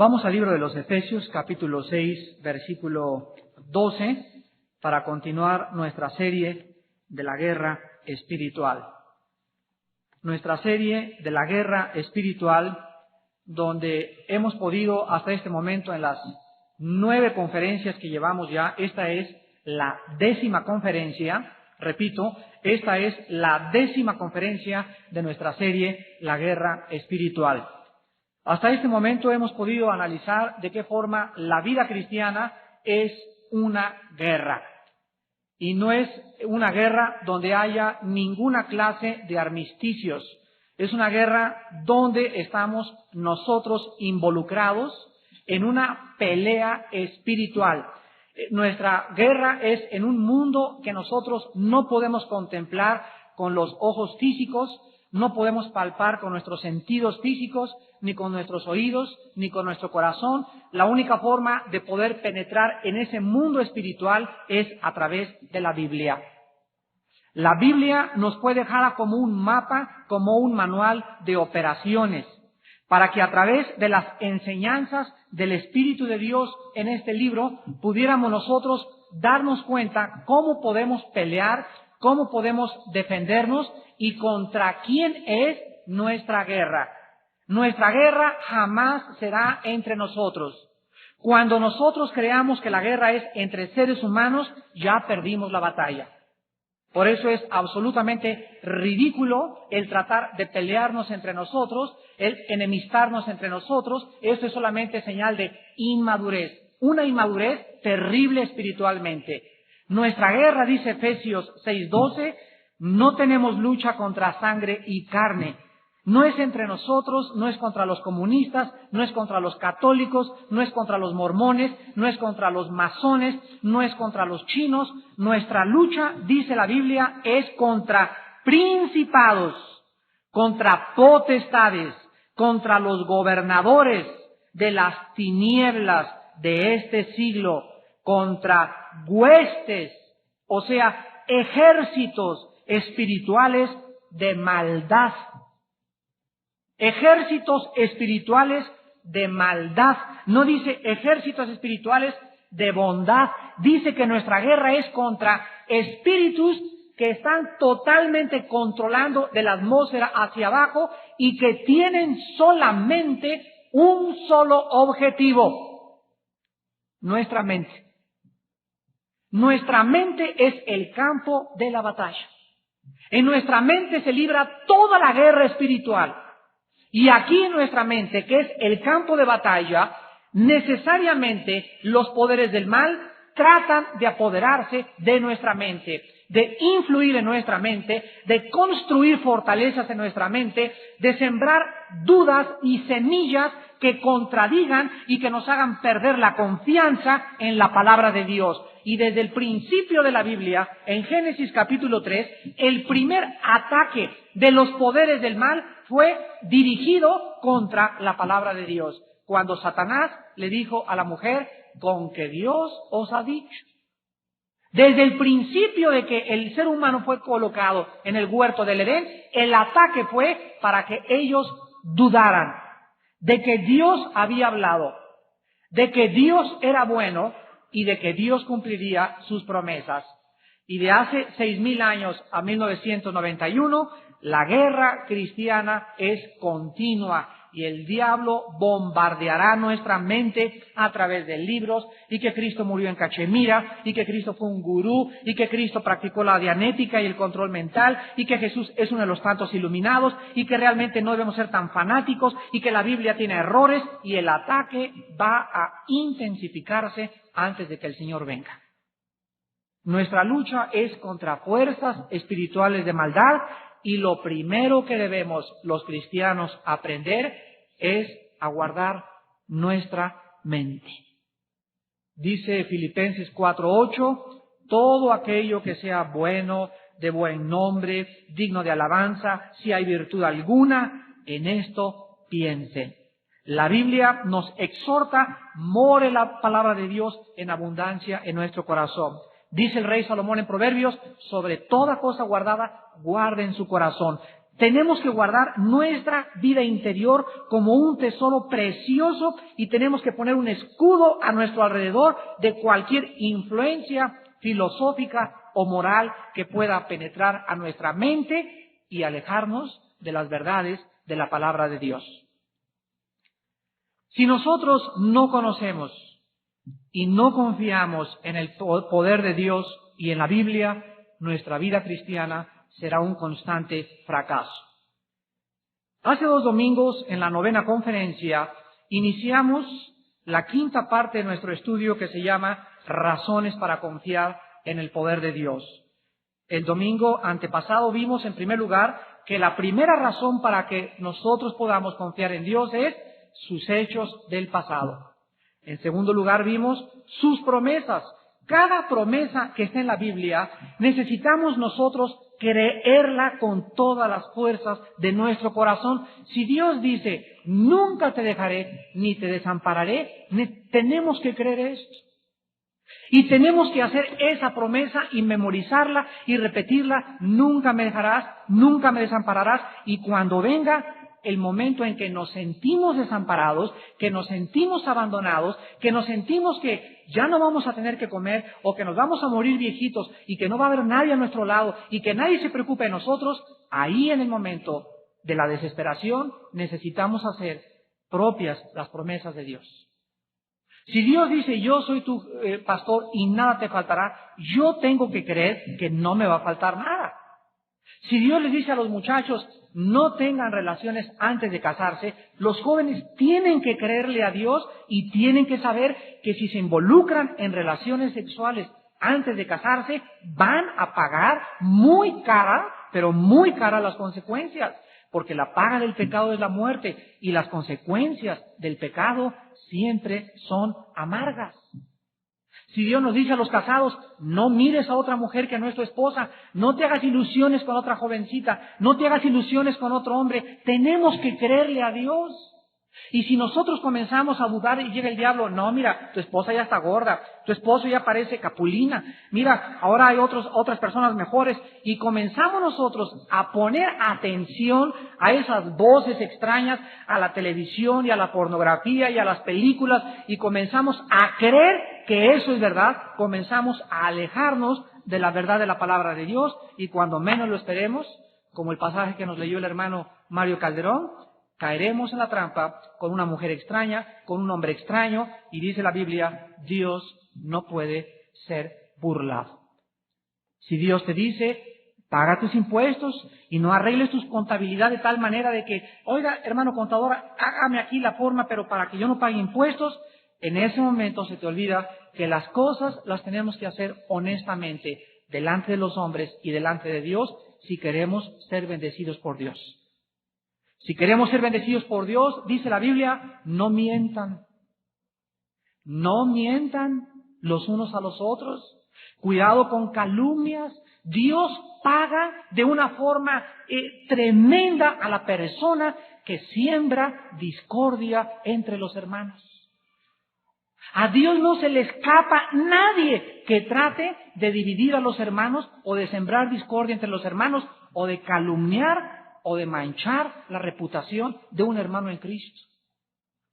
Vamos al libro de los Efesios, capítulo 6, versículo 12, para continuar nuestra serie de la guerra espiritual. Nuestra serie de la guerra espiritual, donde hemos podido hasta este momento en las 9 conferencias que llevamos ya, esta es la 10ª conferencia, repito, esta es la 10ª conferencia de nuestra serie, la guerra espiritual. Hasta este momento hemos podido analizar de qué forma la vida cristiana es una guerra. Y no es una guerra donde haya ninguna clase de armisticios. Es una guerra donde estamos nosotros involucrados en una pelea espiritual. Nuestra guerra es en un mundo que nosotros no podemos contemplar con los ojos físicos, no podemos palpar con nuestros sentidos físicos, ni con nuestros oídos, ni con nuestro corazón. La única forma de poder penetrar en ese mundo espiritual es a través de la Biblia. La Biblia nos puede dejar como un mapa, como un manual de operaciones, para que a través de las enseñanzas del Espíritu de Dios en este libro pudiéramos nosotros darnos cuenta cómo podemos pelear, cómo podemos defendernos y contra quién es nuestra guerra. Nuestra guerra jamás será entre nosotros. Cuando nosotros creamos que la guerra es entre seres humanos, ya perdimos la batalla. Por eso es absolutamente ridículo el tratar de pelearnos entre nosotros, el enemistarnos entre nosotros. Esto es solamente señal de inmadurez, una inmadurez terrible espiritualmente. Nuestra guerra, dice Efesios 6:12, no tenemos lucha contra sangre y carne. No es entre nosotros, no es contra los comunistas, no es contra los católicos, no es contra los mormones, no es contra los masones, no es contra los chinos. Nuestra lucha, dice la Biblia, es contra principados, contra potestades, contra los gobernadores de las tinieblas de este siglo, contra huestes, o sea, ejércitos espirituales de maldad. Ejércitos espirituales de maldad. No dice ejércitos espirituales de bondad. Dice que nuestra guerra es contra espíritus que están totalmente controlando de la atmósfera hacia abajo y que tienen solamente un solo objetivo: nuestra mente. Nuestra mente es el campo de la batalla. En nuestra mente se libra toda la guerra espiritual. Y aquí en nuestra mente, que es el campo de batalla, necesariamente los poderes del mal tratan de apoderarse de nuestra mente, de influir en nuestra mente, de construir fortalezas en nuestra mente, de sembrar dudas y semillas que contradigan y que nos hagan perder la confianza en la palabra de Dios. Y desde el principio de la Biblia, en Génesis capítulo 3, el primer ataque de los poderes del mal fue dirigido contra la palabra de Dios. Cuando Satanás le dijo a la mujer, con que Dios os ha dicho. Desde el principio de que el ser humano fue colocado en el huerto del Edén, el ataque fue para que ellos dudaran de que Dios había hablado, de que Dios era bueno y de que Dios cumpliría sus promesas. Y de hace 6,000 años a 1991, la guerra cristiana es continua y el diablo bombardeará nuestra mente a través de libros, y que Cristo murió en Cachemira, y que Cristo fue un gurú, y que Cristo practicó la dianética y el control mental, y que Jesús es uno de los tantos iluminados, y que realmente no debemos ser tan fanáticos, y que la Biblia tiene errores, y el ataque va a intensificarse antes de que el Señor venga. Nuestra lucha es contra fuerzas espirituales de maldad, y lo primero que debemos los cristianos aprender es a guardar nuestra mente. Dice Filipenses 4:8, todo aquello que sea bueno, de buen nombre, digno de alabanza, si hay virtud alguna, en esto piensen. La Biblia nos exhorta, more la palabra de Dios en abundancia en nuestro corazón. Dice el rey Salomón en Proverbios, sobre toda cosa guardada, guarde en su corazón. Tenemos que guardar nuestra vida interior como un tesoro precioso y tenemos que poner un escudo a nuestro alrededor de cualquier influencia filosófica o moral que pueda penetrar a nuestra mente y alejarnos de las verdades de la palabra de Dios. Si nosotros no conocemos y no confiamos en el poder de Dios y en la Biblia, nuestra vida cristiana será un constante fracaso. Hace 2 domingos, en la 9ª conferencia, iniciamos la 5ª parte de nuestro estudio que se llama Razones para confiar en el poder de Dios. El domingo antepasado vimos, en primer lugar, que la primera razón para que nosotros podamos confiar en Dios es sus hechos del pasado. En segundo lugar, vimos sus promesas. Cada promesa que está en la Biblia, necesitamos nosotros creerla con todas las fuerzas de nuestro corazón. Si Dios dice, nunca te dejaré ni te desampararé, tenemos que creer esto. Y tenemos que hacer esa promesa y memorizarla y repetirla, nunca me dejarás, nunca me desampararás. Y cuando venga el momento en que nos sentimos desamparados, que nos sentimos abandonados, que nos sentimos que ya no vamos a tener que comer o que nos vamos a morir viejitos y que no va a haber nadie a nuestro lado y que nadie se preocupe de nosotros, ahí en el momento de la desesperación necesitamos hacer propias las promesas de Dios. Si Dios dice, yo soy tu pastor y nada te faltará, yo tengo que creer que no me va a faltar nada. Si Dios les dice a los muchachos, no tengan relaciones antes de casarse, los jóvenes tienen que creerle a Dios y tienen que saber que si se involucran en relaciones sexuales antes de casarse, van a pagar muy cara, pero muy cara las consecuencias, porque la paga del pecado es la muerte y las consecuencias del pecado siempre son amargas. Si Dios nos dice a los casados, no mires a otra mujer que no es tu esposa, no te hagas ilusiones con otra jovencita, no te hagas ilusiones con otro hombre, tenemos que creerle a Dios. Y si nosotros comenzamos a dudar y llega el diablo, no, mira, tu esposa ya está gorda, tu esposo ya parece capulina, mira, ahora hay otras personas mejores, y comenzamos nosotros a poner atención a esas voces extrañas, a la televisión y a la pornografía y a las películas, y comenzamos a creer que eso es verdad, comenzamos a alejarnos de la verdad de la palabra de Dios, y cuando menos lo esperemos, como el pasaje que nos leyó el hermano Mario Calderón, caeremos en la trampa con una mujer extraña, con un hombre extraño, y dice la Biblia, Dios no puede ser burlado. Si Dios te dice, paga tus impuestos y no arregles tus contabilidad de tal manera de que, oiga, hermano contador, hágame aquí la forma, pero para que yo no pague impuestos, en ese momento se te olvida que las cosas las tenemos que hacer honestamente delante de los hombres y delante de Dios si queremos ser bendecidos por Dios. Si queremos ser bendecidos por Dios, dice la Biblia, no mientan. No mientan los unos a los otros. Cuidado con calumnias. Dios paga de una forma tremenda a la persona que siembra discordia entre los hermanos. A Dios no se le escapa nadie que trate de dividir a los hermanos o de sembrar discordia entre los hermanos o de calumniar o de manchar la reputación de un hermano en Cristo.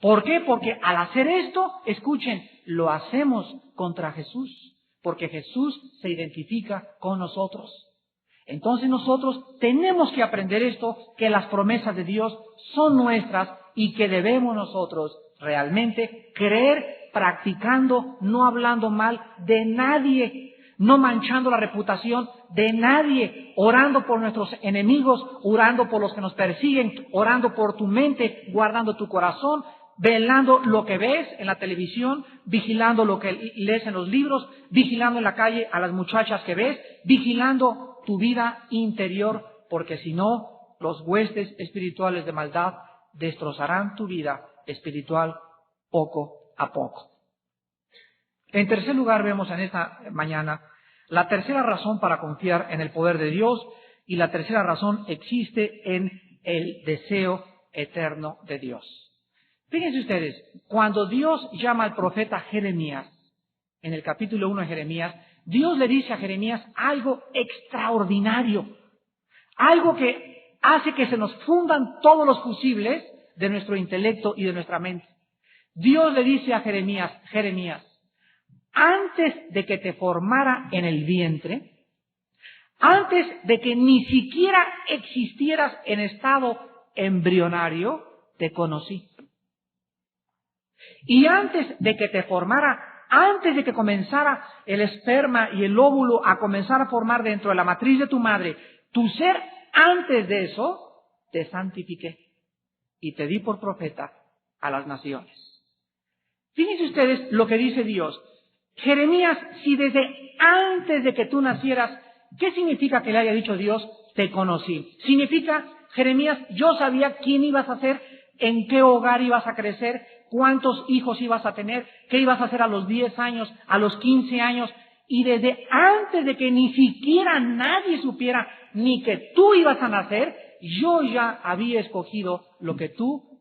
¿Por qué? Porque al hacer esto, escuchen, lo hacemos contra Jesús, porque Jesús se identifica con nosotros. Entonces nosotros tenemos que aprender esto, que las promesas de Dios son nuestras y que debemos nosotros realmente creer, practicando, no hablando mal de nadie, no manchando la reputación de nadie, orando por nuestros enemigos, orando por los que nos persiguen, orando por tu mente, guardando tu corazón, velando lo que ves en la televisión, vigilando lo que lees en los libros, vigilando en la calle a las muchachas que ves, vigilando tu vida interior, porque si no, los huestes espirituales de maldad destrozarán tu vida espiritual poco a poco. En tercer lugar, vemos en esta mañana la tercera razón para confiar en el poder de Dios, y la tercera razón existe en el deseo eterno de Dios. Fíjense ustedes, cuando Dios llama al profeta Jeremías, en el capítulo 1 de Jeremías, Dios le dice a Jeremías algo extraordinario, algo que hace que se nos fundan todos los fusibles de nuestro intelecto y de nuestra mente. Dios le dice a Jeremías, Jeremías, antes de que te formara en el vientre, antes de que ni siquiera existieras en estado embrionario, te conocí. Y antes de que te formara, antes de que comenzara el esperma y el óvulo a comenzar a formar dentro de la matriz de tu madre, tu ser, antes de eso, te santifiqué y te di por profeta a las naciones. Fíjense ustedes lo que dice Dios. Jeremías, si desde antes de que tú nacieras, ¿qué significa que le haya dicho Dios, te conocí? Significa, Jeremías, yo sabía quién ibas a ser, en qué hogar ibas a crecer, cuántos hijos ibas a tener, qué ibas a hacer a los 10 años, a los 15 años, y desde antes de que ni siquiera nadie supiera ni que tú ibas a nacer, yo ya había escogido lo que tú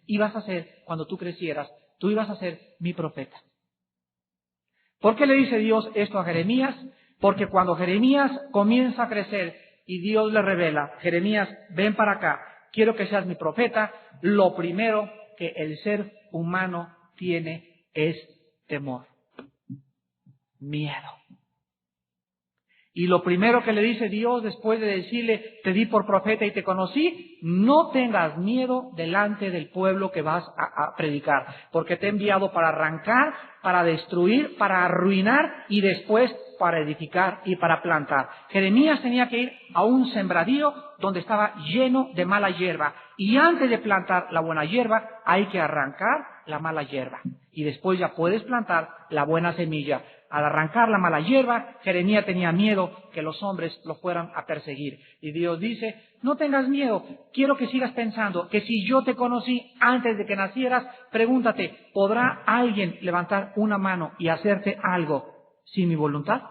ibas a hacer cuando tú crecieras. Tú ibas a ser mi profeta. ¿Por qué le dice Dios esto a Jeremías? Porque cuando Jeremías comienza a crecer y Dios le revela, Jeremías, ven para acá, quiero que seas mi profeta, lo primero que el ser humano tiene es temor, miedo. Y lo primero que le dice Dios después de decirle, te di por profeta y te conocí, no tengas miedo delante del pueblo que vas a predicar, porque te he enviado para arrancar, para destruir, para arruinar y después para edificar y para plantar. Jeremías tenía que ir a un sembradío donde estaba lleno de mala hierba. Y antes de plantar la buena hierba, hay que arrancar la mala hierba. Y después ya puedes plantar la buena semilla. Al arrancar la mala hierba, Jeremías tenía miedo que los hombres lo fueran a perseguir. Y Dios dice, no tengas miedo, quiero que sigas pensando que si yo te conocí antes de que nacieras, pregúntate, ¿podrá alguien levantar una mano y hacerte algo sin mi voluntad?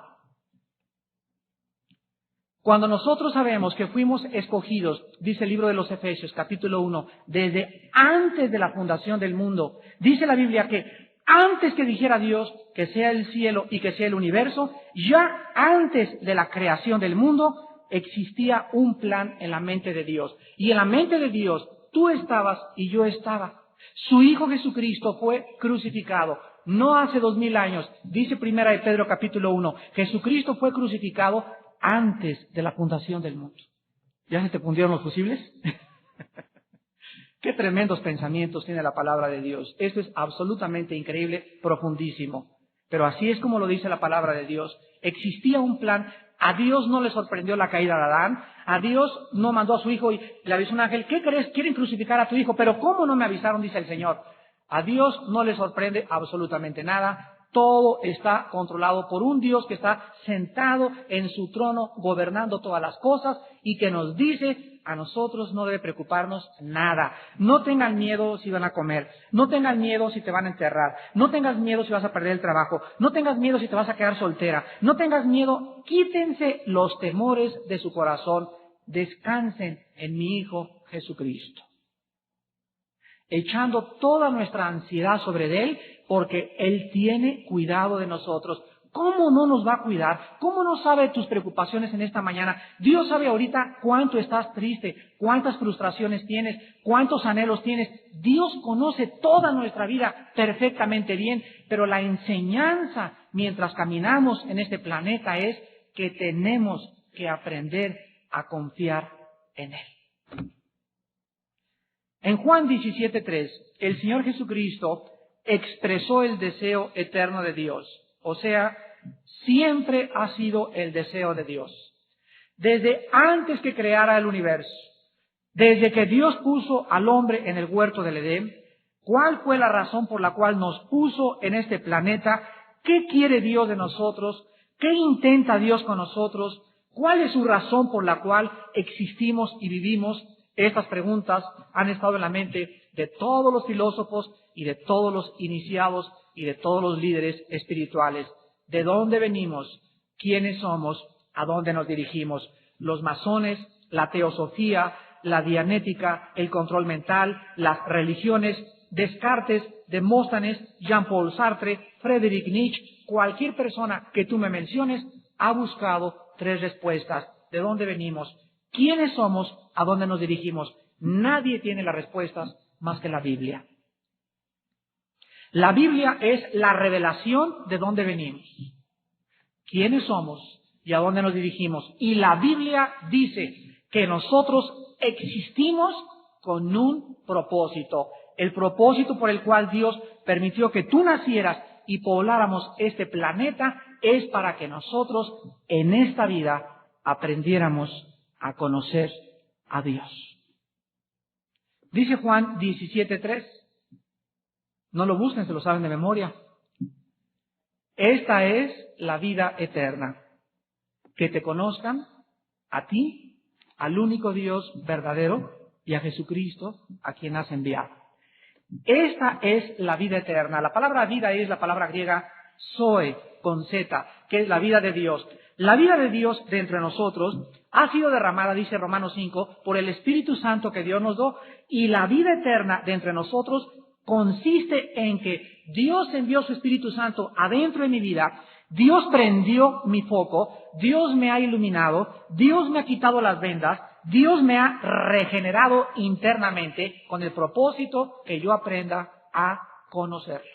Cuando nosotros sabemos que fuimos escogidos, dice el libro de los Efesios, capítulo 1, desde antes de la fundación del mundo, dice la Biblia que antes que dijera Dios que sea el cielo y que sea el universo, ya antes de la creación del mundo, existía un plan en la mente de Dios. Y en la mente de Dios, tú estabas y yo estaba. Su Hijo Jesucristo fue crucificado. No hace 2000 años, dice Primera de Pedro capítulo 1, Jesucristo fue crucificado antes de la fundación del mundo. ¿Ya se te fundieron los fusibles? Qué tremendos pensamientos tiene la palabra de Dios. Esto es absolutamente increíble, profundísimo. Pero así es como lo dice la palabra de Dios. Existía un plan. A Dios no le sorprendió la caída de Adán. A Dios no mandó a su hijo y le avisó un ángel, ¿qué crees? Quieren crucificar a tu hijo. Pero ¿cómo no me avisaron? Dice el Señor. A Dios no le sorprende absolutamente nada. Todo está controlado por un Dios que está sentado en su trono, gobernando todas las cosas y que nos dice, a nosotros no debe preocuparnos nada. No tengan miedo si van a comer, no tengan miedo si te van a enterrar, no tengas miedo si vas a perder el trabajo, no tengas miedo si te vas a quedar soltera, no tengas miedo, quítense los temores de su corazón, descansen en mi Hijo Jesucristo. Echando toda nuestra ansiedad sobre Él, porque Él tiene cuidado de nosotros. ¿Cómo no nos va a cuidar? ¿Cómo no sabe tus preocupaciones en esta mañana? Dios sabe ahorita cuánto estás triste, cuántas frustraciones tienes, cuántos anhelos tienes. Dios conoce toda nuestra vida perfectamente bien, pero la enseñanza mientras caminamos en este planeta es que tenemos que aprender a confiar en Él. En Juan 17:3, el Señor Jesucristo expresó el deseo eterno de Dios. O sea, siempre ha sido el deseo de Dios. Desde antes que creara el universo, desde que Dios puso al hombre en el huerto del Edén, ¿cuál fue la razón por la cual nos puso en este planeta? ¿Qué quiere Dios de nosotros? ¿Qué intenta Dios con nosotros? ¿Cuál es su razón por la cual existimos y vivimos? Estas preguntas han estado en la mente de todos los filósofos y de todos los iniciados y de todos los líderes espirituales. ¿De dónde venimos? ¿Quiénes somos? ¿A dónde nos dirigimos? Los masones, la teosofía, la dianética, el control mental, las religiones, Descartes, Demóstenes, Jean-Paul Sartre, Friedrich Nietzsche, cualquier persona que tú me menciones ha buscado tres respuestas. ¿De dónde venimos? ¿Quiénes somos? ¿A dónde nos dirigimos? Nadie tiene las respuestas más que la Biblia. La Biblia es la revelación de dónde venimos, quiénes somos y a dónde nos dirigimos. Y la Biblia dice que nosotros existimos con un propósito. El propósito por el cual Dios permitió que tú nacieras y pobláramos este planeta es para que nosotros en esta vida aprendiéramos a conocer a Dios. Dice Juan 17:3. No lo busquen, se lo saben de memoria. Esta es la vida eterna, que te conozcan a ti, al único Dios verdadero, y a Jesucristo, a quien has enviado. Esta es la vida eterna. La palabra vida es la palabra griega zoe, con Z, que es la vida de Dios. La vida de Dios de entre nosotros ha sido derramada, dice Romanos 5, por el Espíritu Santo que Dios nos dio, y la vida eterna de entre nosotros consiste en que Dios envió su Espíritu Santo adentro de mi vida, Dios prendió mi foco, Dios me ha iluminado, Dios me ha quitado las vendas, Dios me ha regenerado internamente con el propósito que yo aprenda a conocerlo.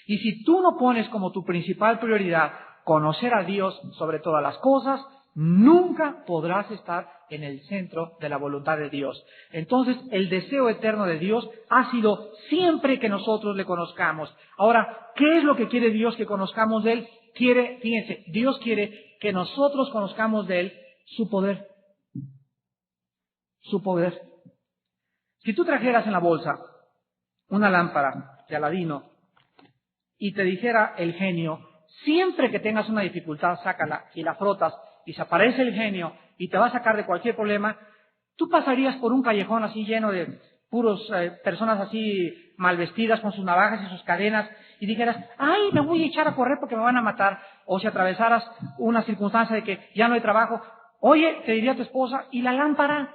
Y si tú no pones como tu principal prioridad conocer a Dios sobre todas las cosas, nunca podrás estar en el centro de la voluntad de Dios. Entonces, el deseo eterno de Dios ha sido siempre que nosotros le conozcamos. Ahora, ¿qué es lo que quiere Dios que conozcamos de Él? Fíjense, Dios quiere que nosotros conozcamos de Él su poder. Su poder. Si tú trajeras en la bolsa una lámpara de Aladino y te dijera el genio, siempre que tengas una dificultad, sácala y la frotas y se aparece el genio y te va a sacar de cualquier problema, tú pasarías por un callejón así lleno de puros personas así mal vestidas con sus navajas y sus cadenas y dijeras, ay, me voy a echar a correr porque me van a matar. O si atravesaras una circunstancia de que ya no hay trabajo, oye, te diría tu esposa, ¿y la lámpara?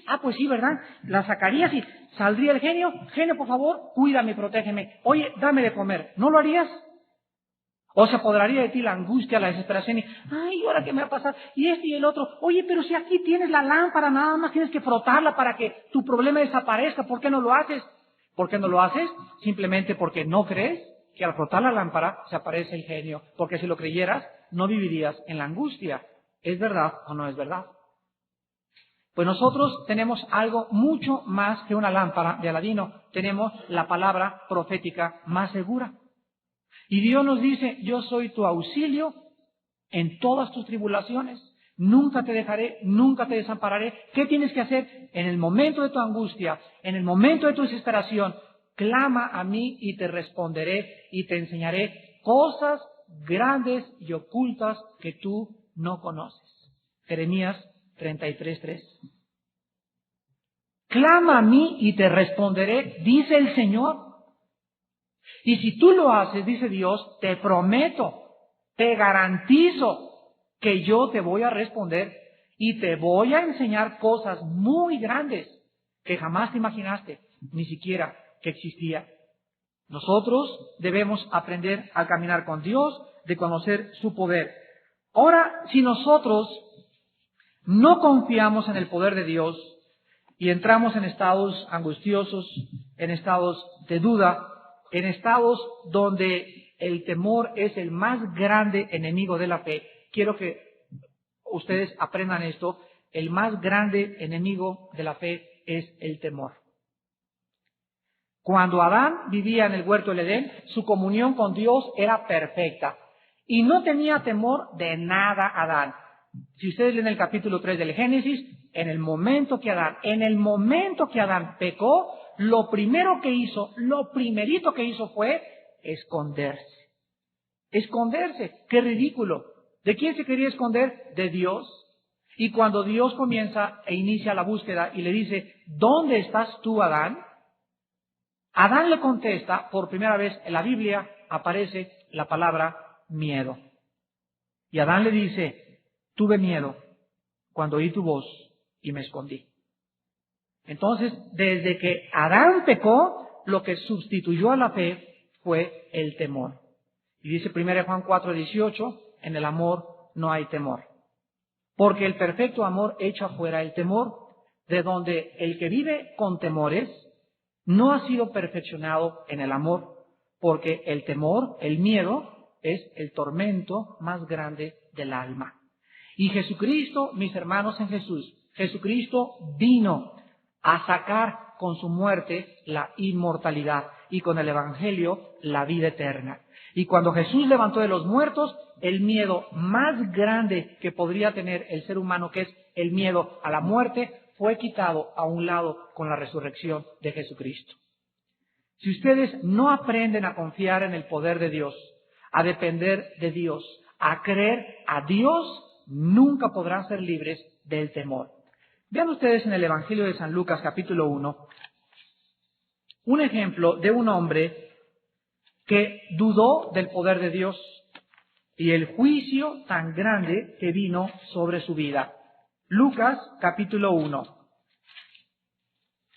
Ah, pues sí, ¿verdad? La sacarías y saldría el genio, genio, por favor, cuídame, protégeme. Oye, dame de comer. ¿No lo harías? O se apoderaría de ti la angustia, la desesperación y, ay, ¿ahora qué me va a pasar? Y este y el otro. Oye, pero si aquí tienes la lámpara, nada más tienes que frotarla para que tu problema desaparezca. ¿Por qué no lo haces? ¿Por qué no lo haces? Simplemente porque no crees que al frotar la lámpara se aparece el genio. Porque si lo creyeras, no vivirías en la angustia. ¿Es verdad o no es verdad? Pues nosotros tenemos algo mucho más que una lámpara de Aladino. Tenemos la palabra profética más segura. Y Dios nos dice, yo soy tu auxilio en todas tus tribulaciones. Nunca te dejaré, nunca te desampararé. ¿Qué tienes que hacer? En el momento de tu angustia, en el momento de tu desesperación, clama a mí y te responderé y te enseñaré cosas grandes y ocultas que tú no conoces. Jeremías 33:3. Clama a mí y te responderé, dice el Señor. Y si tú lo haces, dice Dios, te prometo, te garantizo que yo te voy a responder y te voy a enseñar cosas muy grandes que jamás te imaginaste, ni siquiera que existían. Nosotros debemos aprender a caminar con Dios, de conocer su poder. Ahora, si nosotros no confiamos en el poder de Dios y entramos en estados angustiosos, en estados de duda, en estados donde el temor es el más grande enemigo de la fe, quiero que ustedes aprendan esto, el más grande enemigo de la fe es el temor. Cuando Adán vivía en el huerto del Edén, su comunión con Dios era perfecta y no tenía temor de nada Adán. Si ustedes leen el capítulo 3 del Génesis, en el momento que Adán pecó, lo primerito que hizo fue esconderse. Esconderse, qué ridículo. ¿De quién se quería esconder? De Dios. Y cuando Dios comienza e inicia la búsqueda y le dice, ¿dónde estás tú, Adán? Adán le contesta, por primera vez en la Biblia aparece la palabra miedo. Y Adán le dice, tuve miedo cuando oí tu voz y me escondí. Entonces, desde que Adán pecó, lo que sustituyó a la fe fue el temor. Y dice 1 Juan 4:18, en el amor no hay temor. Porque el perfecto amor echa fuera el temor, de donde el que vive con temores no ha sido perfeccionado en el amor, porque el temor, el miedo, es el tormento más grande del alma. Y Jesucristo, mis hermanos en Jesús, Jesucristo vino a sacar con su muerte la inmortalidad y con el Evangelio la vida eterna. Y cuando Jesús levantó de los muertos, el miedo más grande que podría tener el ser humano, que es el miedo a la muerte, fue quitado a un lado con la resurrección de Jesucristo. Si ustedes no aprenden a confiar en el poder de Dios, a depender de Dios, a creer a Dios, nunca podrán ser libres del temor. Vean ustedes en el Evangelio de San Lucas, capítulo 1, un ejemplo de un hombre que dudó del poder de Dios y el juicio tan grande que vino sobre su vida. Lucas, capítulo 1.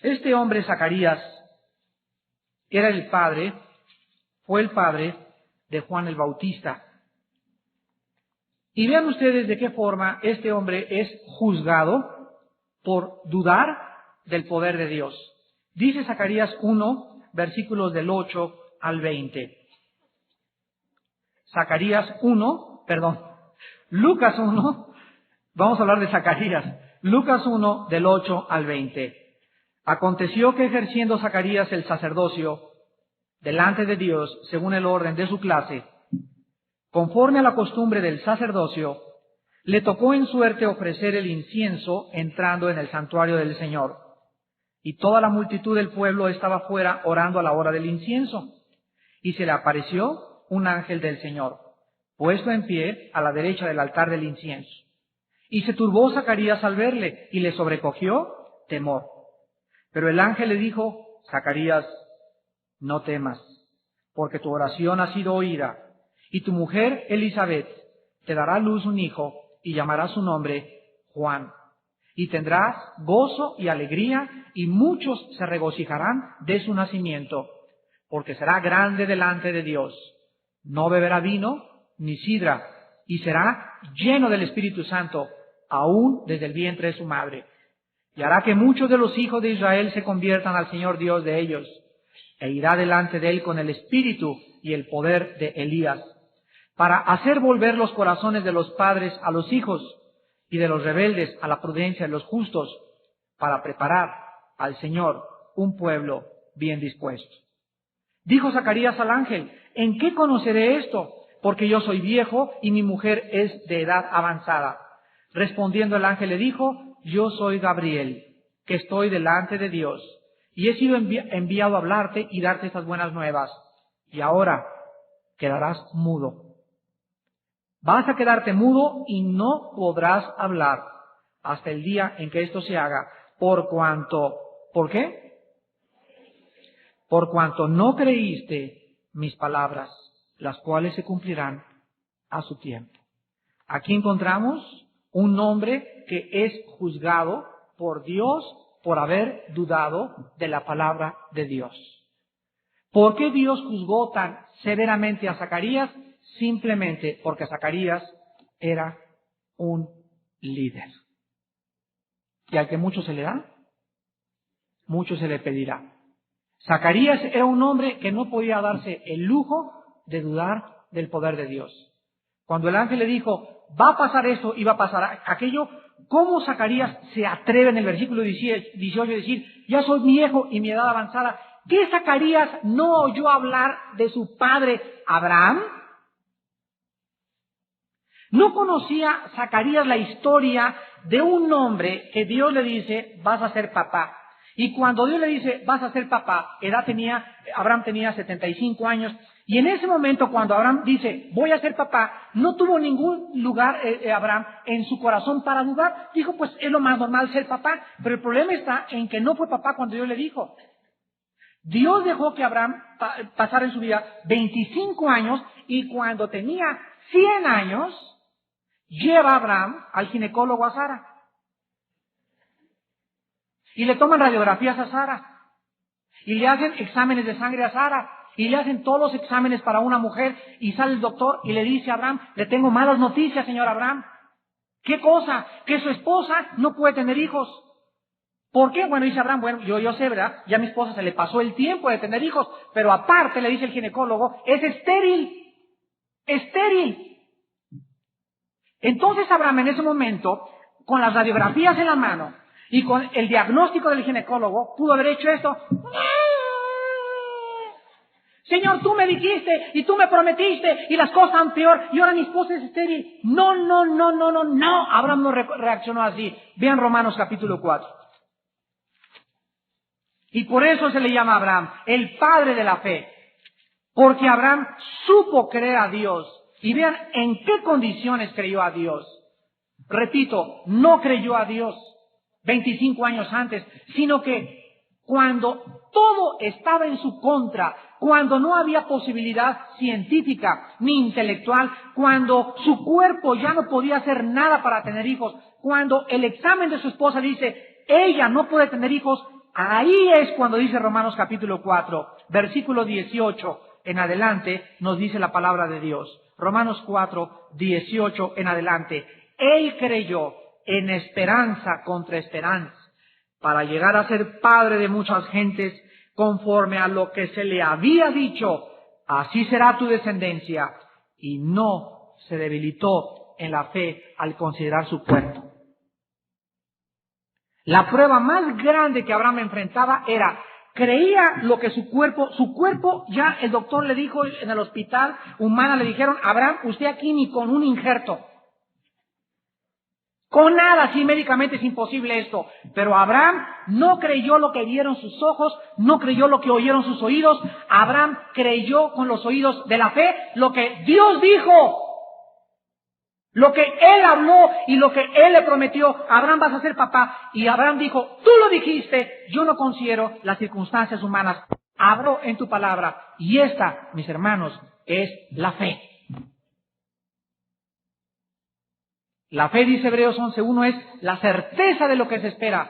Este hombre, Zacarías, fue el padre de Juan el Bautista. Y vean ustedes de qué forma este hombre es juzgado por dudar del poder de Dios. Dice Zacarías 1, versículos del 8 al 20. Lucas 1, vamos a hablar de Zacarías. Lucas 1, del 8 al 20. Aconteció que ejerciendo Zacarías el sacerdocio delante de Dios, según el orden de su clase, conforme a la costumbre del sacerdocio, le tocó en suerte ofrecer el incienso entrando en el santuario del Señor. Y toda la multitud del pueblo estaba fuera orando a la hora del incienso. Y se le apareció un ángel del Señor, puesto en pie a la derecha del altar del incienso. Y se turbó Zacarías al verle, y le sobrecogió temor. Pero el ángel le dijo: Zacarías, no temas, porque tu oración ha sido oída, y tu mujer Elisabet te dará a luz un hijo, y llamará su nombre Juan. Y tendrás gozo y alegría, y muchos se regocijarán de su nacimiento, porque será grande delante de Dios. No beberá vino ni sidra, y será lleno del Espíritu Santo, aún desde el vientre de su madre. Y hará que muchos de los hijos de Israel se conviertan al Señor Dios de ellos, e irá delante de él con el espíritu y el poder de Elías, para hacer volver los corazones de los padres a los hijos, y de los rebeldes a la prudencia de los justos, para preparar al Señor un pueblo bien dispuesto. Dijo Zacarías al ángel: ¿en qué conoceré esto? Porque yo soy viejo y mi mujer es de edad avanzada. Respondiendo el ángel le dijo: yo soy Gabriel, que estoy delante de Dios, y he sido enviado a hablarte y darte estas buenas nuevas. Y ahora quedarás mudo. Vas a quedarte mudo y no podrás hablar hasta el día en que esto se haga, ¿por qué? Por cuanto no creíste mis palabras, las cuales se cumplirán a su tiempo. Aquí encontramos un hombre que es juzgado por Dios por haber dudado de la palabra de Dios. ¿Por qué Dios juzgó tan severamente a Zacarías? Simplemente porque Zacarías era un líder. Y al que mucho se le da, mucho se le pedirá. Zacarías era un hombre que no podía darse el lujo de dudar del poder de Dios. Cuando el ángel le dijo: va a pasar esto y va a pasar aquello, ¿cómo Zacarías se atreve en el versículo 18 a decir: ya soy viejo y mi edad avanzada? ¿Qué Zacarías no oyó hablar de su padre Abraham? ¿No conocía Zacarías la historia de un hombre que Dios le dice: vas a ser papá? Y cuando Dios le dice: vas a ser papá, Abraham tenía 75 años, y en ese momento cuando Abraham dice: voy a ser papá, no tuvo ningún lugar Abraham en su corazón para dudar. Dijo: pues es lo más normal ser papá. Pero el problema está en que no fue papá cuando Dios le dijo. Dios dejó que Abraham pasara en su vida 25 años, y cuando tenía 100 años, lleva a Abraham al ginecólogo a Sara. Y le toman radiografías a Sara. Y le hacen exámenes de sangre a Sara. Y le hacen todos los exámenes para una mujer. Y sale el doctor y le dice a Abraham: le tengo malas noticias, señor Abraham. ¿Qué cosa? Que su esposa no puede tener hijos. ¿Por qué? Bueno, dice Abraham, bueno, yo sé, ¿verdad? Ya a mi esposa se le pasó el tiempo de tener hijos, pero aparte, le dice el ginecólogo, es estéril. Estéril. Entonces Abraham en ese momento, con las radiografías en la mano y con el diagnóstico del ginecólogo, pudo haber hecho esto. Señor, tú me dijiste y tú me prometiste y las cosas están peor y ahora mi esposa es estéril. No. Abraham no reaccionó así. Vean Romanos capítulo 4. Y por eso se le llama Abraham el padre de la fe. Porque Abraham supo creer a Dios. Y vean en qué condiciones creyó a Dios. Repito, no creyó a Dios 25 años antes, sino que cuando todo estaba en su contra, cuando no había posibilidad científica ni intelectual, cuando su cuerpo ya no podía hacer nada para tener hijos, cuando el examen de su esposa dice, ella no puede tener hijos, ahí es cuando dice Romanos capítulo 4, versículo 18 en adelante, nos dice la palabra de Dios. Romanos 4, 18 en adelante. Él creyó en esperanza contra esperanza, para llegar a ser padre de muchas gentes, conforme a lo que se le había dicho, así será tu descendencia, y no se debilitó en la fe al considerar su cuerpo. La prueba más grande que Abraham enfrentaba era, creía lo que su cuerpo ya el doctor le dijo en el hospital humana, le dijeron, Abraham, usted aquí ni con un injerto. Con nada, así médicamente es imposible esto. Pero Abraham no creyó lo que vieron sus ojos, no creyó lo que oyeron sus oídos. Abraham creyó con los oídos de la fe lo que Dios dijo. Lo que Él habló y lo que Él le prometió. Abraham, vas a ser papá. Y Abraham dijo, tú lo dijiste, yo no considero las circunstancias humanas. Hablo en tu palabra. Y esta, mis hermanos, es la fe. La fe, dice Hebreos 11:1, es la certeza de lo que se espera,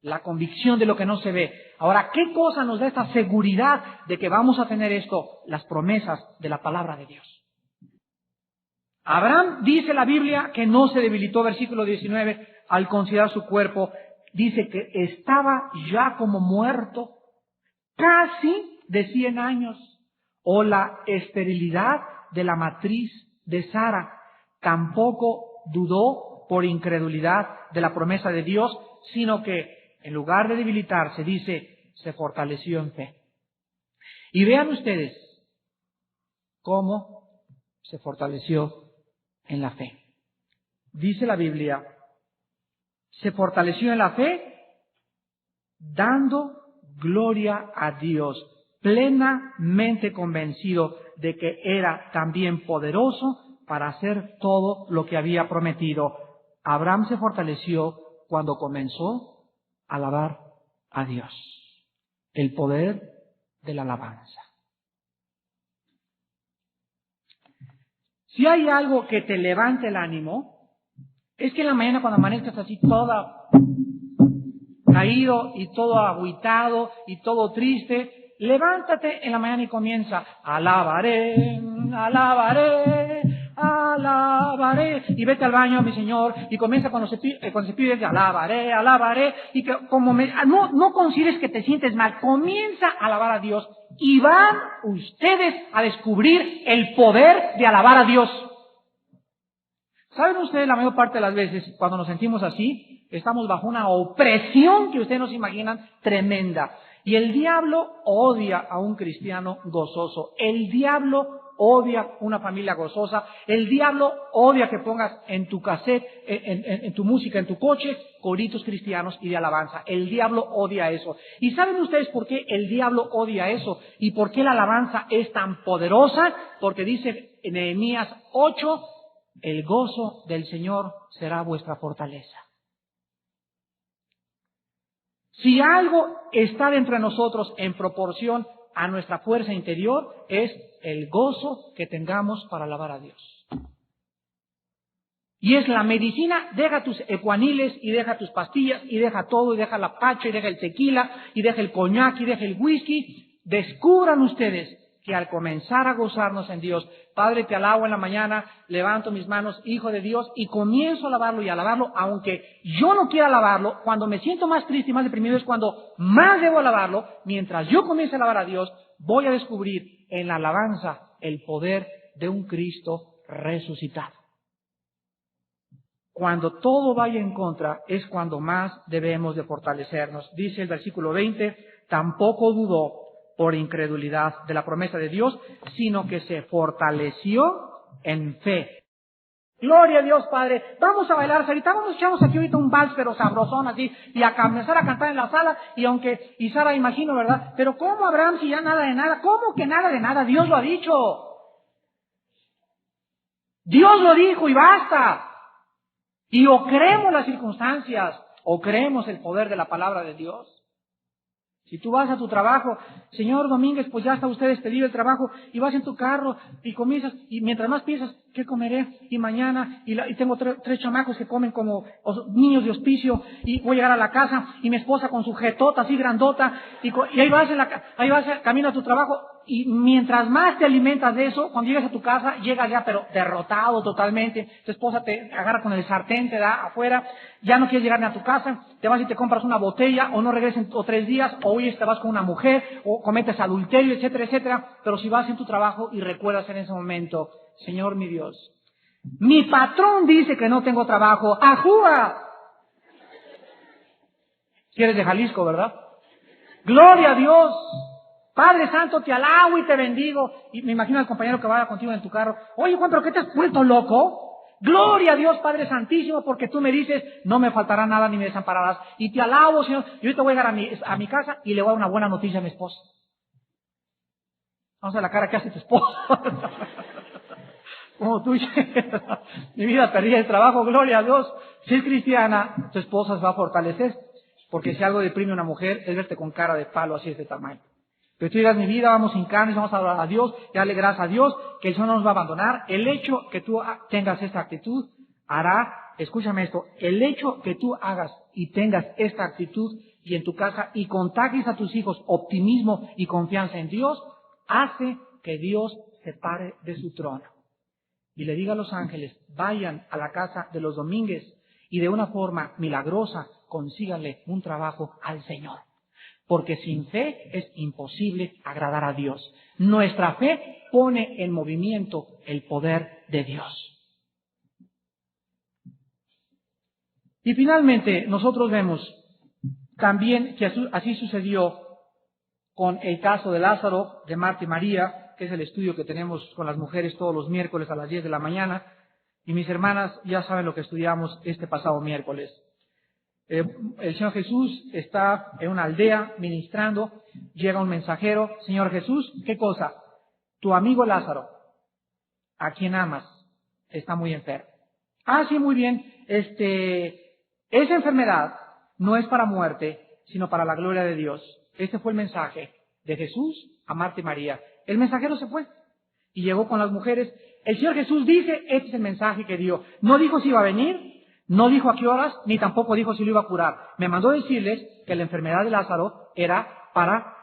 la convicción de lo que no se ve. Ahora, ¿qué cosa nos da esta seguridad de que vamos a tener esto? Las promesas de la palabra de Dios. Abraham, dice la Biblia, que no se debilitó, versículo 19, al considerar su cuerpo. Dice que estaba ya como muerto, casi de 100 años. O la esterilidad de la matriz de Sara. Tampoco dudó por incredulidad de la promesa de Dios, sino que en lugar de debilitarse, dice, se fortaleció en fe. Y vean ustedes cómo se fortaleció en la fe. Dice la Biblia, se fortaleció en la fe dando gloria a Dios, plenamente convencido de que era también poderoso para hacer todo lo que había prometido. Abraham se fortaleció cuando comenzó a alabar a Dios. El poder de la alabanza. Si hay algo que te levante el ánimo, es que en la mañana cuando amanezcas así toda caído y todo agüitado y todo triste, levántate en la mañana y comienza, alabaré, alabaré, alabaré, y vete al baño, mi Señor, y comienza con los cepillos de alabaré, alabaré, y que no consideres que te sientes mal, comienza a alabar a Dios, y van ustedes a descubrir el poder de alabar a Dios. ¿Saben ustedes, la mayor parte de las veces, cuando nos sentimos así, estamos bajo una opresión que ustedes no se imaginan tremenda? Y el diablo odia a un cristiano gozoso. El diablo odia una familia gozosa. El diablo odia que pongas en tu cassette, en tu música, en tu coche, coritos cristianos y de alabanza. El diablo odia eso. ¿Y saben ustedes por qué el diablo odia eso? ¿Y por qué la alabanza es tan poderosa? Porque dice en Nehemías 8, el gozo del Señor será vuestra fortaleza. Si algo está dentro de nosotros en proporción a nuestra fuerza interior, es el gozo que tengamos para alabar a Dios. Y es la medicina, deja tus ecuaniles y deja tus pastillas y deja todo, y deja la pacha y deja el tequila y deja el coñac y deja el whisky. Descubran ustedes que al comenzar a gozarnos en Dios, Padre, te alabo en la mañana, levanto mis manos, Hijo de Dios, y comienzo a alabarlo y a alabarlo, aunque yo no quiera alabarlo, cuando me siento más triste y más deprimido es cuando más debo alabarlo. Mientras yo comience a alabar a Dios, voy a descubrir en la alabanza el poder de un Cristo resucitado. Cuando todo vaya en contra es cuando más debemos de fortalecernos. Dice el versículo 20, tampoco dudó por incredulidad de la promesa de Dios, sino que se fortaleció en fe. Gloria a Dios, Padre. Vamos a bailar, ahorita vamos, echamos aquí ahorita un vals, pero sabrosón así, y a comenzar a cantar en la sala, y Sara, imagino, ¿verdad? Pero ¿cómo, Abraham, si ya nada de nada? ¿Cómo que nada de nada? Dios lo ha dicho. Dios lo dijo y basta. Y o creemos las circunstancias, o creemos el poder de la palabra de Dios. Si tú vas a tu trabajo, señor Domínguez, pues ya está usted despedido del trabajo, y vas en tu carro, y comienzas, y mientras más piensas, ¿qué comeré? Y mañana, y tengo tres chamacos que comen como niños de hospicio, y voy a llegar a la casa, y mi esposa con su jetota así grandota, y ahí vas camino a tu trabajo, y mientras más te alimentas de eso, cuando llegas a tu casa, llegas ya pero derrotado totalmente, tu esposa te agarra con el sartén, te da afuera, ya no quieres llegar ni a tu casa, te vas y te compras una botella, o no regresas en 3 días, o hoy te vas con una mujer, o cometes adulterio, etcétera, etcétera. Pero si vas en tu trabajo y recuerdas en ese momento, Señor mi Dios, mi patrón dice que no tengo trabajo, ¡ajúa! ¿Quieres de Jalisco, verdad? ¡Gloria a Dios! Padre Santo, te alabo y te bendigo. Y me imagino al compañero que vaya contigo en tu carro. Oye, Juan, ¿pero qué te has vuelto loco? Gloria a Dios, Padre Santísimo, porque tú me dices, no me faltará nada ni me desampararás. Y te alabo, Señor. Y ahorita voy a llegar a mi casa y le voy a dar una buena noticia a mi esposa. Vamos a ver la cara que hace tu esposa. Como tú, mi vida perdida el trabajo, gloria a Dios. Si es cristiana, tu esposa se va a fortalecer. Porque si algo deprime a una mujer, es verte con cara de palo así de este tamaño. Pero tú digas, mi vida, vamos sin carnes, vamos a adorar a Dios, y darle gracias a Dios, que el Señor no nos va a abandonar. El hecho que tú tengas esta actitud hará, escúchame esto, el hecho que tú hagas y tengas esta actitud y en tu casa y contagies a tus hijos optimismo y confianza en Dios, hace que Dios se pare de su trono y le diga a los ángeles, vayan a la casa de los Domínguez y de una forma milagrosa consíganle un trabajo al Señor. Porque sin fe es imposible agradar a Dios. Nuestra fe pone en movimiento el poder de Dios. Y finalmente nosotros vemos también que así sucedió con el caso de Lázaro, de Marta y María, que es el estudio que tenemos con las mujeres todos los miércoles a las 10 de la mañana. Y mis hermanas ya saben lo que estudiamos este pasado miércoles. El Señor Jesús está en una aldea ministrando, llega un mensajero, Señor Jesús, ¿qué cosa? Tu amigo Lázaro, a quien amas, está muy enfermo. Ah, sí, muy bien, esa enfermedad no es para muerte, sino para la gloria de Dios. Este fue el mensaje de Jesús a Marta y María. El mensajero se fue y llegó con las mujeres. El Señor Jesús dice, este es el mensaje que dio. No dijo si iba a venir, no dijo a qué horas, ni tampoco dijo si lo iba a curar. Me mandó decirles que la enfermedad de Lázaro era para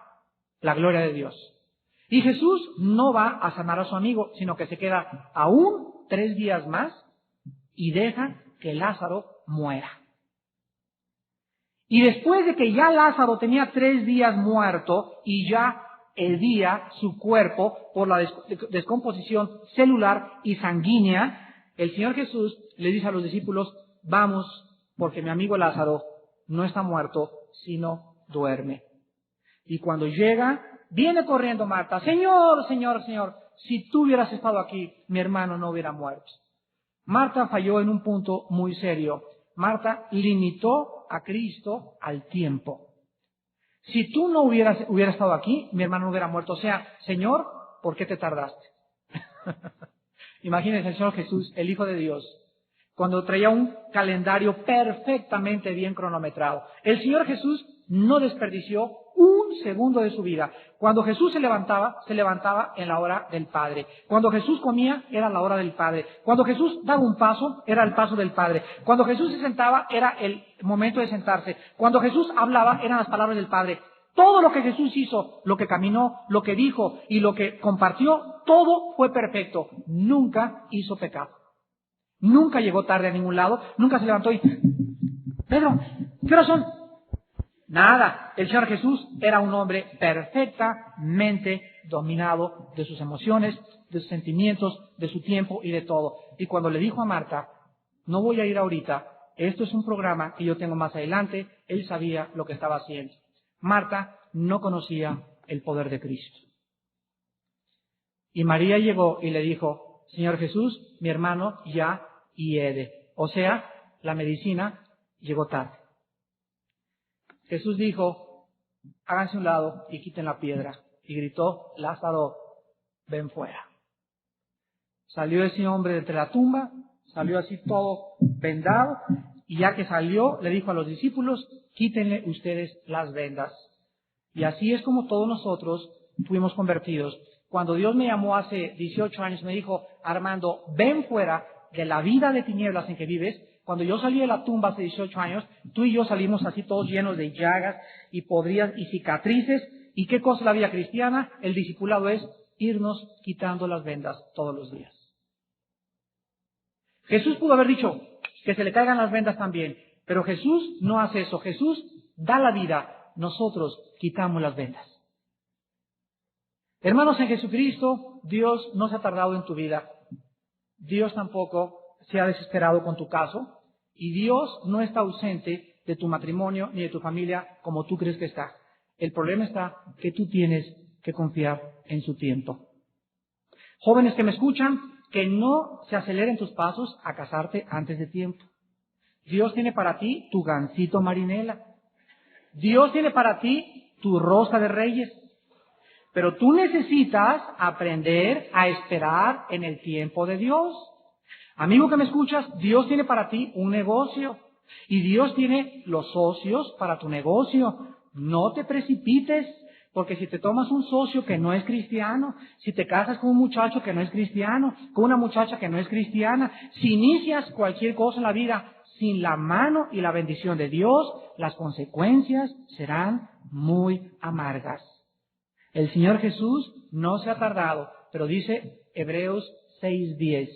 la gloria de Dios. Y Jesús no va a sanar a su amigo, sino que se queda aún 3 días más y deja que Lázaro muera. Y después de que ya Lázaro tenía 3 días muerto y ya hedía su cuerpo por la descomposición celular y sanguínea, el Señor Jesús le dice a los discípulos, vamos, porque mi amigo Lázaro no está muerto, sino duerme. Y cuando llega, viene corriendo Marta, Señor, Señor, Señor, si tú hubieras estado aquí, mi hermano no hubiera muerto. Marta falló en un punto muy serio. Marta limitó a Cristo al tiempo. Si tú no hubieras estado aquí, mi hermano no hubiera muerto. O sea, Señor, ¿por qué te tardaste? Imagínense el Señor Jesús, el Hijo de Dios, cuando traía un calendario perfectamente bien cronometrado. El Señor Jesús no desperdició un segundo de su vida. Cuando Jesús se levantaba en la hora del Padre. Cuando Jesús comía, era la hora del Padre. Cuando Jesús daba un paso, era el paso del Padre. Cuando Jesús se sentaba, era el momento de sentarse. Cuando Jesús hablaba, eran las palabras del Padre. Todo lo que Jesús hizo, lo que caminó, lo que dijo y lo que compartió, todo fue perfecto. Nunca hizo pecado. Nunca llegó tarde a ningún lado. Nunca se levantó y... Pedro, ¿qué horas son? Nada. El Señor Jesús era un hombre perfectamente dominado de sus emociones, de sus sentimientos, de su tiempo y de todo. Y cuando le dijo a Marta, no voy a ir ahorita, esto es un programa que yo tengo más adelante, él sabía lo que estaba haciendo. Marta no conocía el poder de Cristo. Y María llegó y le dijo, Señor Jesús, mi hermano ya hiede. O sea, la medicina llegó tarde. Jesús dijo, háganse un lado y quiten la piedra. Y gritó, Lázaro, ven fuera. Salió ese hombre de entre la tumba, salió así todo vendado, y ya que salió, le dijo a los discípulos, quítenle ustedes las vendas. Y así es como todos nosotros fuimos convertidos. Cuando Dios me llamó hace 18 años, me dijo, Armando, ven fuera de la vida de tinieblas en que vives. Cuando yo salí de la tumba hace 18 años, tú y yo salimos así todos llenos de llagas y podridas y cicatrices. ¿Y qué cosa es la vida cristiana? El discipulado es irnos quitando las vendas todos los días. Jesús pudo haber dicho que se le caigan las vendas también, pero Jesús no hace eso. Jesús da la vida, nosotros quitamos las vendas. Hermanos, en Jesucristo, Dios no se ha tardado en tu vida. Dios tampoco se ha desesperado con tu caso. Y Dios no está ausente de tu matrimonio ni de tu familia como tú crees que está. El problema está que tú tienes que confiar en su tiempo. Jóvenes que me escuchan, que no se aceleren tus pasos a casarte antes de tiempo. Dios tiene para ti tu gansito marinela. Dios tiene para ti tu rosa de reyes. Pero tú necesitas aprender a esperar en el tiempo de Dios. Amigo que me escuchas, Dios tiene para ti un negocio. Y Dios tiene los socios para tu negocio. No te precipites, porque si te tomas un socio que no es cristiano, si te casas con un muchacho que no es cristiano, con una muchacha que no es cristiana, si inicias cualquier cosa en la vida sin la mano y la bendición de Dios, las consecuencias serán muy amargas. El Señor Jesús no se ha tardado, pero dice Hebreos 6:10,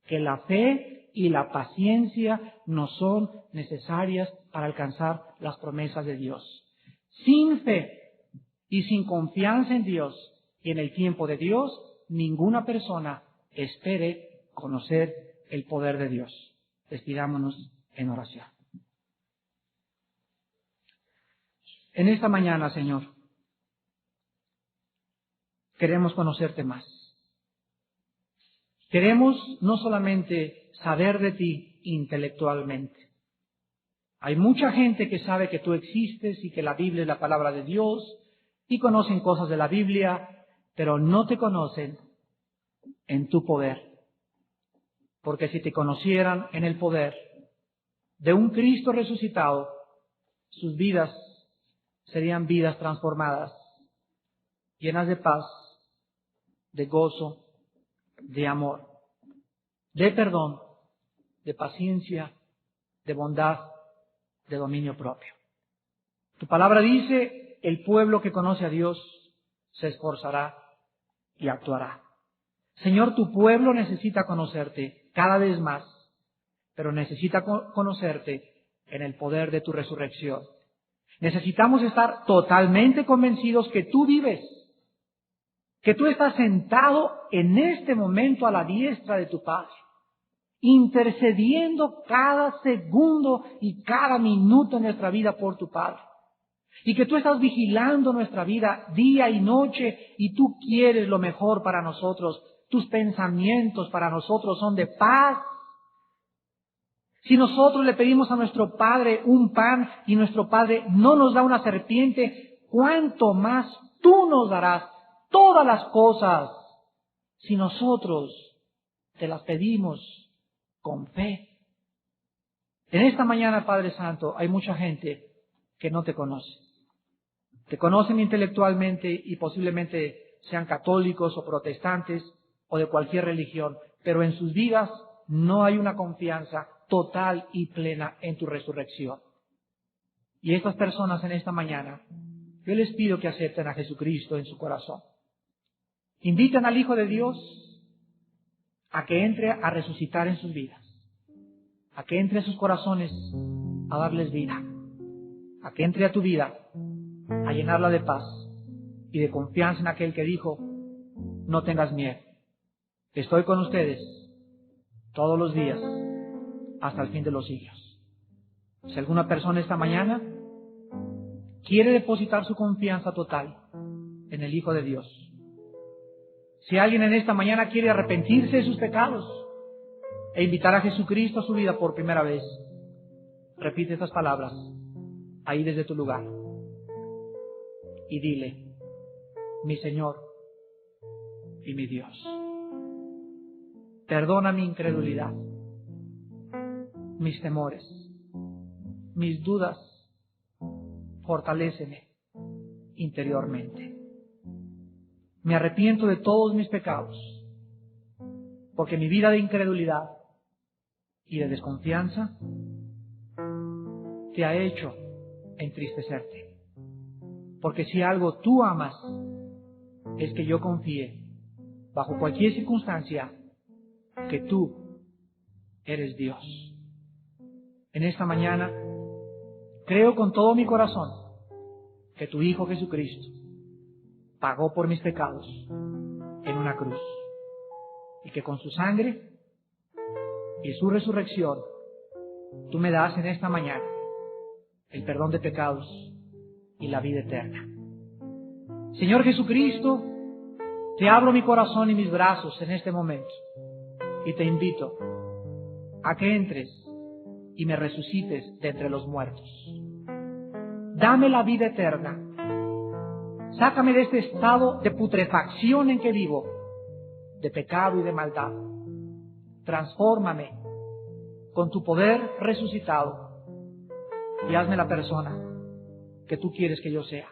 que la fe y la paciencia nos son necesarias para alcanzar las promesas de Dios. Sin fe y sin confianza en Dios y en el tiempo de Dios, ninguna persona espere conocer el poder de Dios. Despidámonos en oración. En esta mañana, Señor, queremos conocerte más. Queremos no solamente saber de ti intelectualmente. Hay mucha gente que sabe que tú existes y que la Biblia es la palabra de Dios y conocen cosas de la Biblia, pero no te conocen en tu poder. Porque si te conocieran en el poder de un Cristo resucitado, sus vidas serían vidas transformadas, llenas de paz, de gozo, de amor, de perdón, de paciencia, de bondad, de dominio propio. Tu palabra dice, el pueblo que conoce a Dios se esforzará y actuará. Señor, tu pueblo necesita conocerte cada vez más, pero necesita conocerte en el poder de tu resurrección. Necesitamos estar totalmente convencidos que tú vives, que tú estás sentado en este momento a la diestra de tu Padre, intercediendo cada segundo y cada minuto de nuestra vida por tu Padre. Y que tú estás vigilando nuestra vida día y noche y tú quieres lo mejor para nosotros. Tus pensamientos para nosotros son de paz. Si nosotros le pedimos a nuestro Padre un pan y nuestro Padre no nos da una serpiente, ¿cuánto más tú nos darás todas las cosas si nosotros te las pedimos con fe? En esta mañana, Padre Santo, hay mucha gente que no te conoce. Te conocen intelectualmente y posiblemente sean católicos o protestantes o de cualquier religión, pero en sus vidas no hay una confianza total y plena en tu resurrección. Y estas personas en esta mañana yo les pido que acepten a Jesucristo en su corazón. Inviten al Hijo de Dios a que entre a resucitar en sus vidas, a que entre a sus corazones a darles vida, a que entre a tu vida a llenarla de paz y de confianza en aquel que dijo: no tengas miedo, estoy con ustedes todos los días hasta el fin de los siglos. Si alguna persona esta mañana quiere depositar su confianza total en el Hijo de Dios, si alguien en esta mañana quiere arrepentirse de sus pecados e invitar a Jesucristo a su vida por primera vez, repite estas palabras ahí desde tu lugar y dile: mi Señor y mi Dios, perdona mi incredulidad, mis temores, mis dudas, fortaléceme interiormente. Me arrepiento de todos mis pecados, porque mi vida de incredulidad y de desconfianza te ha hecho entristecerte. Porque si algo tú amas, es que yo confíe, bajo cualquier circunstancia, que tú eres Dios. En esta mañana, creo con todo mi corazón que tu Hijo Jesucristo pagó por mis pecados en una cruz, y que con su sangre y su resurrección tú me das en esta mañana el perdón de pecados y la vida eterna. Señor Jesucristo, te abro mi corazón y mis brazos en este momento y te invito a que entres y me resucites de entre los muertos. Dame la vida eterna. Sácame de este estado de putrefacción en que vivo, de pecado y de maldad. Transfórmame con tu poder resucitado y hazme la persona que tú quieres que yo sea.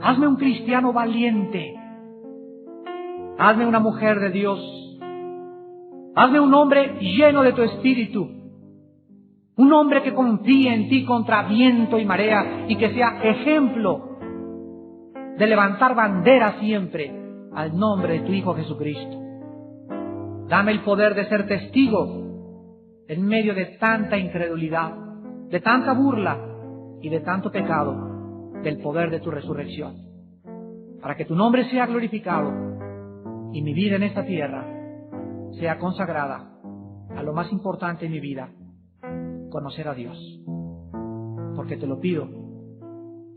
Hazme un cristiano valiente. Hazme una mujer de Dios. Hazme un hombre lleno de tu espíritu. Un hombre que confíe en ti contra viento y marea y que sea ejemplo de levantar bandera siempre al nombre de tu Hijo Jesucristo. Dame el poder de ser testigo en medio de tanta incredulidad, de tanta burla y de tanto pecado, del poder de tu resurrección, para que tu nombre sea glorificado y mi vida en esta tierra sea consagrada a lo más importante en mi vida, conocer a Dios. Porque te lo pido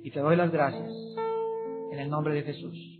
y te doy las gracias en el nombre de Jesús.